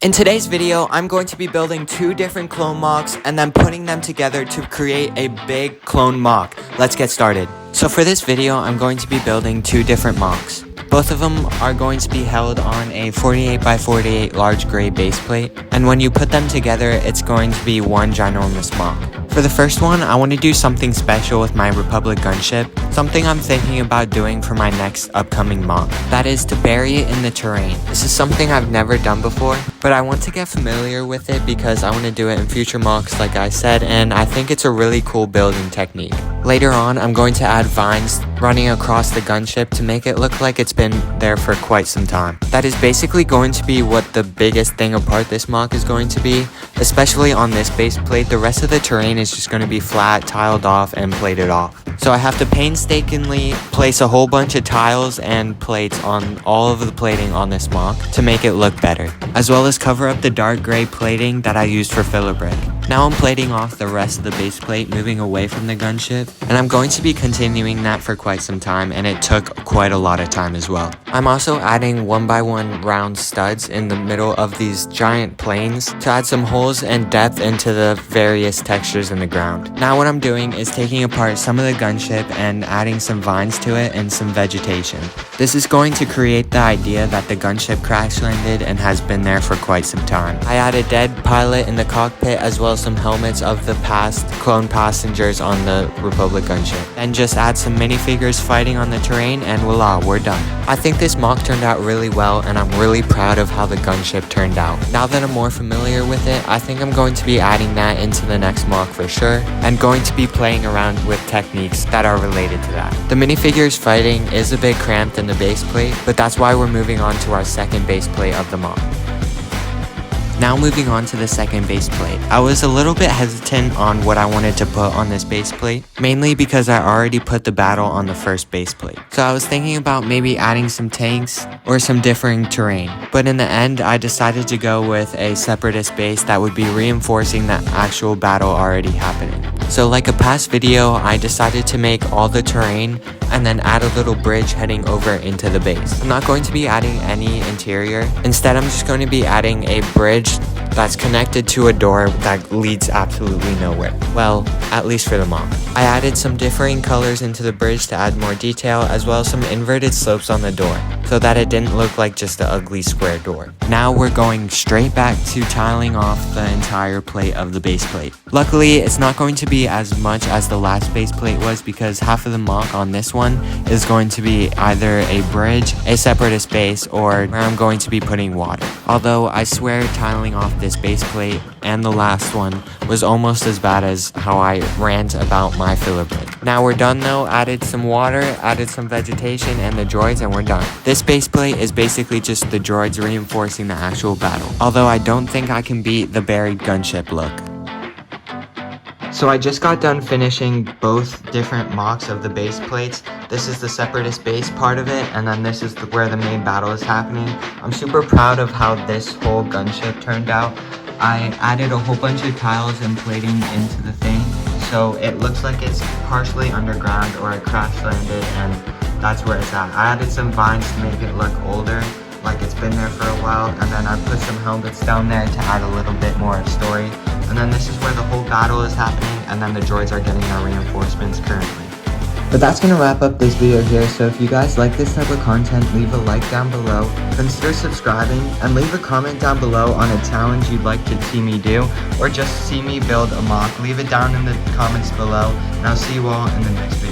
In today's video, I'm going to be building two different clone mocks and then putting them together to create a big clone mock. Let's get started. So for this video, I'm going to be building two different mocks. Both of them are going to be held on a 48x48 large gray base plate, and when you put them together, it's going to be one ginormous mock. For the first one, I want to do something special with my Republic gunship, something I'm thinking about doing for my next upcoming mock. That is to bury it in the terrain. This is something I've never done before, but I want to get familiar with it because I want to do it in future mocks like I said, and I think it's a really cool building technique. Later on, I'm going to add vines running across the gunship to make it look like it's been there for quite some time. That is basically going to be what the biggest thing apart this mock is going to be, especially on this base plate. The rest of the terrain is just going to be flat, tiled off, and plated off. So I have to painstakingly place a whole bunch of tiles and plates on all of the plating on this mock to make it look better, as well as cover up the dark gray plating that I used for filler brick. Now I'm plating off the rest of the base plate, moving away from the gunship, and I'm going to be continuing that for quite some time, and it took quite a lot of time as well. I'm also adding 1x1 round studs in the middle of these giant planes to add some holes and depth into the various textures in the ground. Now what I'm doing is taking apart some of the gunship and adding some vines to it and some vegetation. This is going to create the idea that the gunship crash landed and has been there for quite some time. I added dead pilot in the cockpit as well as some helmets of the past clone passengers on the Republic gunship. Then just add some minifigures fighting on the terrain and voila, we're done. I think this mock turned out really well, and I'm really proud of how the gunship turned out. Now that I'm more familiar with it, I think I'm going to be adding that into the next mock for sure, and going to be playing around with techniques that are related to that. The minifigures fighting is a bit cramped in the base plate, but that's why we're moving on to our second base plate of the mock. Now moving on to the second base plate. I was a little bit hesitant on what I wanted to put on this base plate, mainly because I already put the battle on the first base plate. So I was thinking about maybe adding some tanks or some differing terrain, but in the end I decided to go with a separatist base that would be reinforcing the actual battle already happening. So like a past video, I decided to make all the terrain and then add a little bridge heading over into the base. I'm not going to be adding any interior. Instead, I'm just going to be adding a bridge that's connected to a door that leads absolutely nowhere. Well, at least for the mock. I added some differing colors into the bridge to add more detail, as well as some inverted slopes on the door, so that it didn't look like just an ugly square door. Now we're going straight back to tiling off the entire plate of the base plate. Luckily, it's not going to be as much as the last base plate was, because half of the mock on this one is going to be either a bridge, a separatist base, or where I'm going to be putting water. Although I swear tiling off this base plate and the last one was almost as bad as how I rant about my filler brick. Now we're done though, added some water, added some vegetation and the droids, and we're done. This base plate is basically just the droids reinforcing the actual battle, although I don't think I can beat the buried gunship look. So I just got done finishing both different mocks of the base plates. This is the separatist base part of it, and then this is where the main battle is happening. I'm super proud of how this whole gunship turned out. I added a whole bunch of tiles and plating into the thing, so it looks like it's partially underground or it crash landed, and that's where it's at. I added some vines to make it look older, like it's been there for a while, and then I put some helmets down there to add a little bit more story. And then this is where the whole battle is happening, and then the droids are getting their reinforcements currently. But that's going to wrap up this video here, so if you guys like this type of content, leave a like down below, consider subscribing, and leave a comment down below on a challenge you'd like to see me do, or just see me build a mock. Leave it down in the comments below, and I'll see you all in the next video.